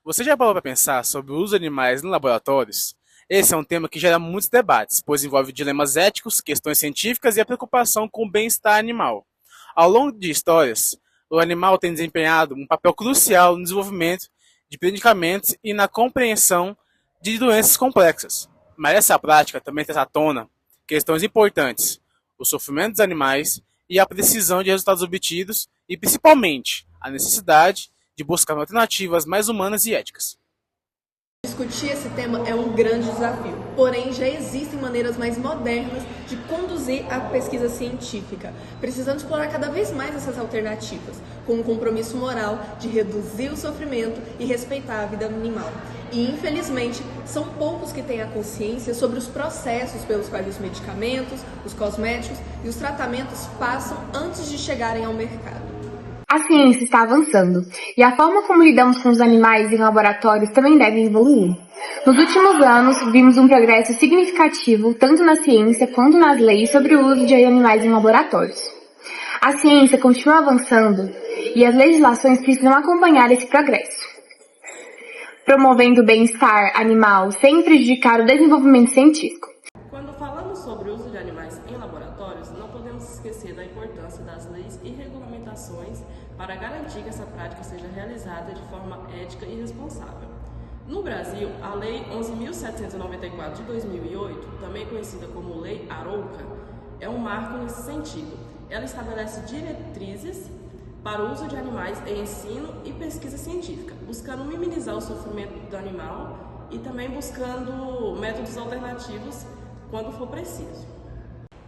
Você já parou para pensar sobre o uso de animais em laboratórios? Esse é um tema que gera muitos debates, pois envolve dilemas éticos, questões científicas e a preocupação com o bem-estar animal. Ao longo de histórias, o animal tem desempenhado um papel crucial no desenvolvimento de medicamentos e na compreensão de doenças complexas. Mas essa prática também traz à tona questões importantes: o sofrimento dos animais e a precisão de resultados obtidos e, principalmente, a necessidade de buscar alternativas mais humanas e éticas. Discutir esse tema é um grande desafio, porém já existem maneiras mais modernas de conduzir a pesquisa científica. Precisamos explorar cada vez mais essas alternativas, com um compromisso moral de reduzir o sofrimento e respeitar a vida animal. E, infelizmente, são poucos que têm a consciência sobre os processos pelos quais os medicamentos, os cosméticos e os tratamentos passam antes de chegarem ao mercado. A ciência está avançando e a forma como lidamos com os animais em laboratórios também deve evoluir. Nos últimos anos, vimos um progresso significativo tanto na ciência quanto nas leis sobre o uso de animais em laboratórios. A ciência continua avançando e as legislações precisam acompanhar esse progresso, promovendo o bem-estar animal sem prejudicar o desenvolvimento científico. Quando falamos sobre o uso de animais em laboratórios, não podemos esquecer da importância das leis e regulamentações para garantir que essa prática seja realizada de forma ética e responsável. No Brasil, a Lei 11.794 de 2008, também conhecida como Lei Arouca, é um marco nesse sentido. Ela estabelece diretrizes para o uso de animais em ensino e pesquisa científica, buscando minimizar o sofrimento do animal e também buscando métodos alternativos quando for preciso.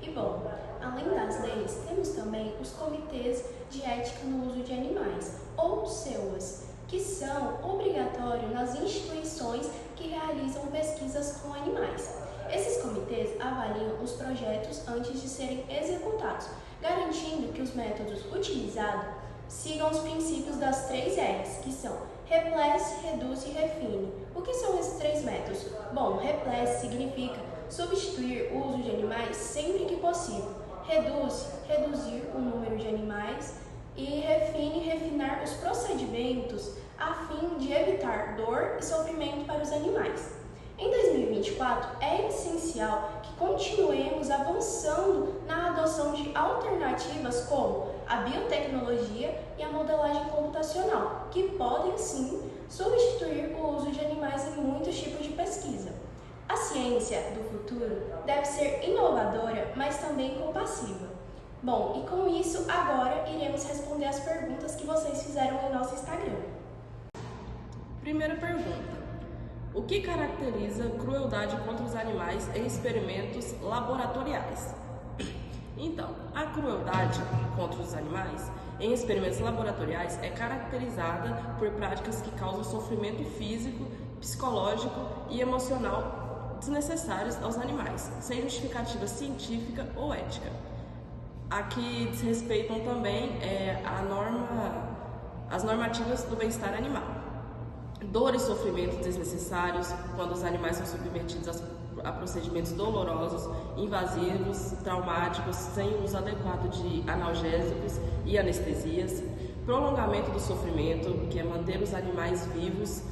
E bom, além das leis, temos também os comitês de ética no uso de animais, ou CEUAs, que são obrigatórios nas instituições que realizam pesquisas com animais. Esses comitês avaliam os projetos antes de serem executados, garantindo que os métodos utilizados sigam os princípios das 3 R's, que são Replace, Reduz e Refine. O que são esses 3 métodos? Bom, Replace significa substituir o uso de animais sempre que possível. Reduzir o número de animais. E refine, refinar os procedimentos a fim de evitar dor e sofrimento para os animais. Em 2024, é essencial que continuemos avançando na adoção de alternativas como a biotecnologia e a modelagem computacional, que podem sim substituir o uso de animais em muitos tipos de pesquisa. A ciência do futuro deve ser inovadora, mas também compassiva. Bom, e com isso, agora iremos responder as perguntas que vocês fizeram em nosso Instagram. Primeira pergunta: o que caracteriza crueldade contra os animais em experimentos laboratoriais? Então, a crueldade contra os animais em experimentos laboratoriais é caracterizada por práticas que causam sofrimento físico, psicológico e emocional desnecessários aos animais, sem justificativa científica ou ética. Aqui desrespeitam também as normativas do bem-estar animal. Dor e sofrimentos desnecessários quando os animais são submetidos a procedimentos dolorosos, invasivos, traumáticos, sem uso adequado de analgésicos e anestesias. Prolongamento do sofrimento, que é manter os animais vivos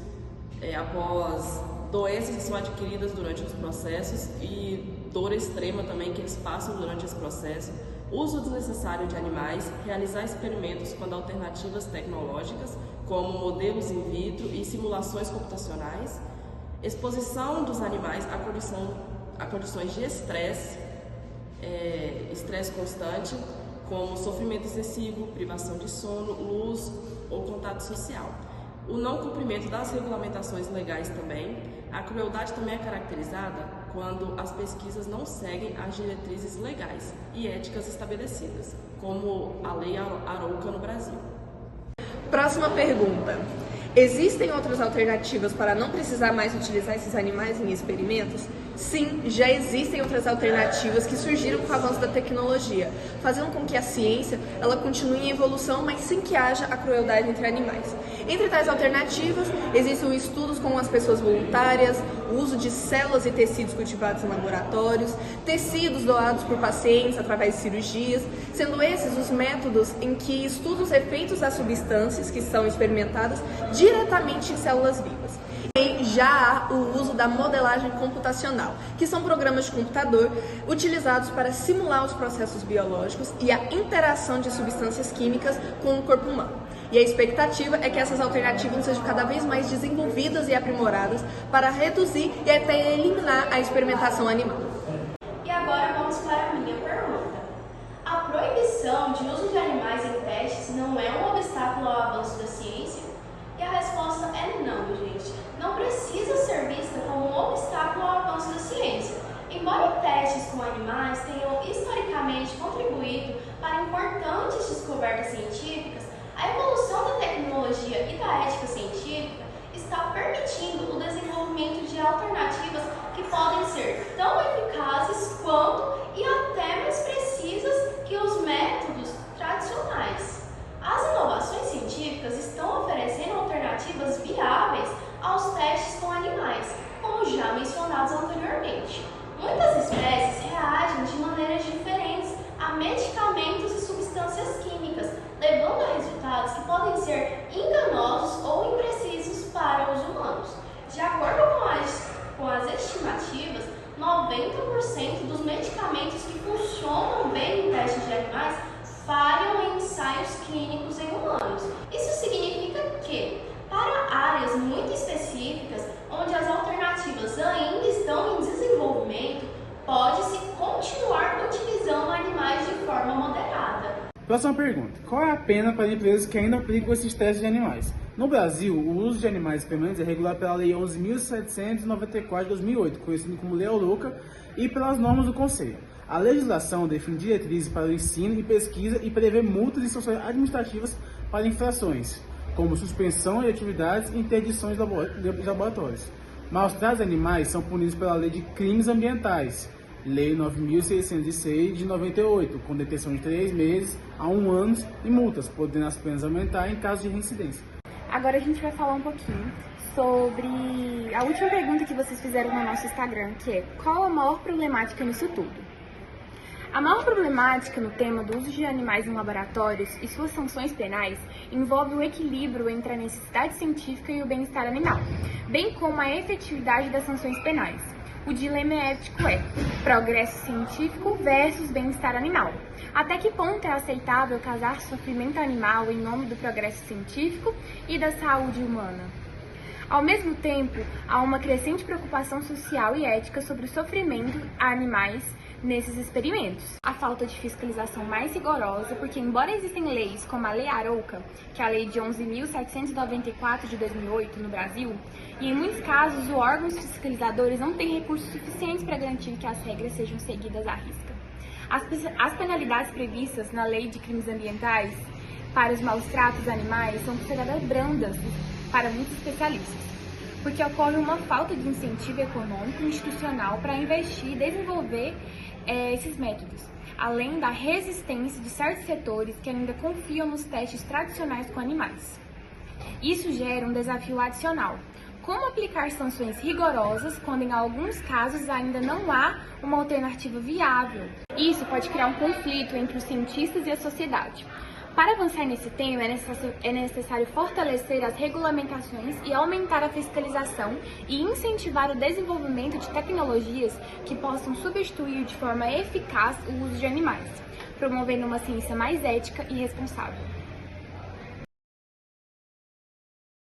após doenças que são adquiridas durante os processos e dor extrema também que eles passam durante esse processo. Uso desnecessário de animais, realizar experimentos quando alternativas tecnológicas, como modelos in vitro e simulações computacionais, exposição dos animais a condições de estresse constante, como sofrimento excessivo, privação de sono, luz ou contato social. O não cumprimento das regulamentações legais também. A crueldade também é caracterizada quando as pesquisas não seguem as diretrizes legais e éticas estabelecidas, como a Lei Arouca no Brasil. Próxima pergunta: existem outras alternativas para não precisar mais utilizar esses animais em experimentos? Sim, já existem outras alternativas que surgiram com o avanço da tecnologia, fazendo com que a ciência ela continue em evolução, mas sem que haja a crueldade entre animais. Entre tais alternativas, existem estudos com as pessoas voluntárias, o uso de células e tecidos cultivados em laboratórios, tecidos doados por pacientes através de cirurgias, sendo esses os métodos em que estudam os efeitos das substâncias que são experimentadas diretamente em células vivas. E já há o uso da modelagem computacional, que são programas de computador utilizados para simular os processos biológicos e a interação de substâncias químicas com o corpo humano. E a expectativa é que essas alternativas sejam cada vez mais desenvolvidas e aprimoradas para reduzir e até eliminar a experimentação animal. E agora vamos para a minha pergunta. A proibição de uso de animais em testes não é um obstáculo ao avanço da ciência? E a resposta é não, gente. Não precisa ser vista como um obstáculo ao avanço da ciência. Embora testes com animais tenham historicamente contribuído para importantes descobertas científicas, a evolução da tecnologia e da ética científica está permitindo o desenvolvimento de alternativas que podem ser tão eficazes quanto e até mais precisas que os métodos tradicionais. As inovações científicas estão oferecendo alternativas viáveis aos testes com animais, como já mencionados anteriormente. Muitas espécies reagem de maneiras diferentes a medicamentos e substâncias químicas, levando a resultados que podem ser enganosos ou imprecisos para os humanos. De acordo com as estimativas, 90% dos medicamentos que funcionam bem em testes de animais falham em ensaios clínicos em humanos. Isso significa que, para áreas muito específicas, onde as alternativas ainda estão em desenvolvimento, pode-se continuar utilizando animais de forma moderada. Próxima pergunta. Qual é a pena para empresas que ainda aplicam esses testes de animais? No Brasil, o uso de animais experimentais é regulado pela Lei 11.794 de 2008, conhecida como Lei Louca, e pelas normas do Conselho. A legislação define diretrizes para o ensino e pesquisa e prevê multas e sanções administrativas para infrações, como suspensão de atividades e interdições de laboratórios. Maus tratos de animais são punidos pela Lei de Crimes Ambientais, Lei 9.606 de 98, com detenção de 3 meses a 1 ano e multas, podendo as penas aumentar em caso de reincidência. Agora a gente vai falar um pouquinho sobre a última pergunta que vocês fizeram no nosso Instagram, que é: qual a maior problemática nisso tudo? A maior problemática no tema do uso de animais em laboratórios e suas sanções penais envolve o equilíbrio entre a necessidade científica e o bem-estar animal, bem como a efetividade das sanções penais. O dilema ético é progresso científico versus bem-estar animal. Até que ponto é aceitável causar sofrimento animal em nome do progresso científico e da saúde humana? Ao mesmo tempo, há uma crescente preocupação social e ética sobre o sofrimento a animais nesses experimentos. A falta de fiscalização mais rigorosa, porque embora existem leis como a Lei Arouca, que é a lei de 11.794 de 2008 no Brasil, e em muitos casos os órgãos fiscalizadores não têm recursos suficientes para garantir que as regras sejam seguidas à risca. As penalidades previstas na Lei de Crimes Ambientais para os maus tratos animais são consideradas brandas para muitos especialistas, porque ocorre uma falta de incentivo econômico e institucional para investir e desenvolver esses métodos, além da resistência de certos setores que ainda confiam nos testes tradicionais com animais. Isso gera um desafio adicional: como aplicar sanções rigorosas quando em alguns casos ainda não há uma alternativa viável? Isso pode criar um conflito entre os cientistas e a sociedade. Para avançar nesse tema, é necessário fortalecer as regulamentações e aumentar a fiscalização e incentivar o desenvolvimento de tecnologias que possam substituir de forma eficaz o uso de animais, promovendo uma ciência mais ética e responsável.